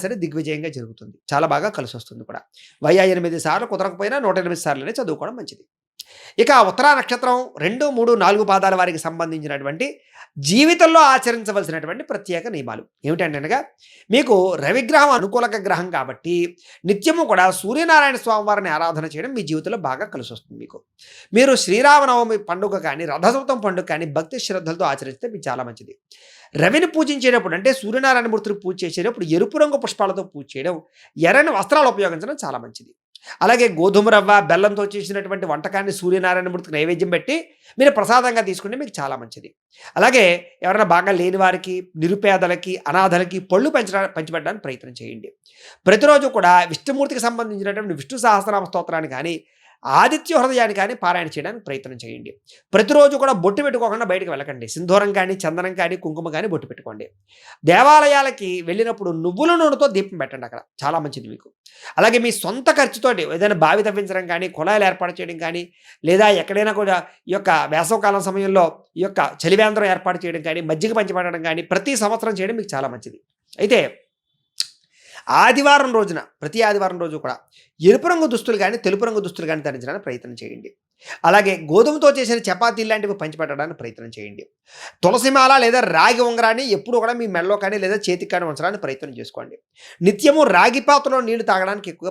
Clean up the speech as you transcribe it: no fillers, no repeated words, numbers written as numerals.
సరే దిగ్విజయంగా జరుగుతుంది. చాలా బాగా కలిసొస్తుంది కూడా. 8 సార్లు కుదరకపోయినా 108 సార్లనే చదువుకోవడం మంచిది. ఇక ఉత్తరా నక్షత్రం 2, 3, 4 పాదాల వారికి సంబంధించినటువంటి జీవితంలో ఆచరించవలసినటువంటి ప్రత్యేక నియమాలు ఏమిటంటేనగా, మీకు రవిగ్రహం అనుకూలక గ్రహం కాబట్టి నిత్యము కూడా సూర్యనారాయణ స్వామి వారిని ఆరాధన చేయడం మీ జీవితంలో బాగా కలిసొస్తుంది మీకు. మీరు శ్రీరామనవమి పండుగ కానీ, రథసప్తమి పండుగ కానీ భక్తి శ్రద్ధలతో ఆచరిస్తే మీకు చాలా మంచిది. రవిని పూజించేటప్పుడు అంటే సూర్యనారాయణ మూర్తిని పూజ చేసేటప్పుడు ఎరుపు రంగు పుష్పాలతో పూజ చేయడం, ఎర్రని వస్త్రాలు ఉపయోగించడం చాలా మంచిది. అలాగే గోధుమ రవ్వ, బెల్లంతో చేసినటువంటి వంటకాన్ని సూర్యనారాయణమూర్తికి నైవేద్యం పెట్టి మీరు ప్రసాదంగా తీసుకుంటే మీకు చాలా మంచిది. అలాగే ఎవరైనా బాగా లేని వారికి, నిరుపేదలకి, అనాథలకి పళ్ళు పంచిపెట్టడానికి ప్రయత్నం చేయండి. ప్రతిరోజు కూడా విష్ణుమూర్తికి సంబంధించినటువంటి విష్ణు సహస్రనామ స్తోత్రాన్ని కానీ, ఆదిత్య హృదయాన్ని కానీ పారాయణ చేయడానికి ప్రయత్నం చేయండి. ప్రతిరోజు కూడా బొట్టు పెట్టుకోకుండా బయటకు వెళ్ళకండి. సింధూరం కానీ, చందనం కానీ, కుంకుమ కానీ బొట్టు పెట్టుకోండి. దేవాలయాలకి వెళ్ళినప్పుడు నువ్వుల నూనెతో దీపం పెట్టండి అక్కడ. చాలా మంచిది మీకు. అలాగే మీ సొంత ఖర్చుతోటి ఏదైనా బావి తవ్వించడం కానీ, కుళాయిలు ఏర్పాటు చేయడం కానీ, లేదా ఎక్కడైనా కూడా ఈ యొక్క వేసవకాలం సమయంలో ఈ యొక్క చలివేంద్రం ఏర్పాటు చేయడం కానీ, మజ్జిగ పంచిపెట్టడం కానీ ప్రతి సంవత్సరం చేయడం మీకు చాలా మంచిది. అయితే ఆదివారం రోజున, ప్రతి ఆదివారం రోజు కూడా ఎరుపు రంగు దుస్తులు గానీ, తెలుపు రంగు దుస్తులు గానీ ధరించడానికి ప్రయత్నం చేయండి. అలాగే గోధుమతో చేసిన చపాతీలు లాంటివి పంచిపెట్టడానికి ప్రయత్నం చేయండి. తులసిమాల లేదా రాగి ఉంగరాన్ని ఎప్పుడూ కూడా మీ మెడలో కానీ, లేదా చేతికి కానీ ఉంచడానికి ప్రయత్నం చేసుకోండి. నిత్యము రాగి పాత్రలో నీళ్లు తాగడానికి ఎక్కువగా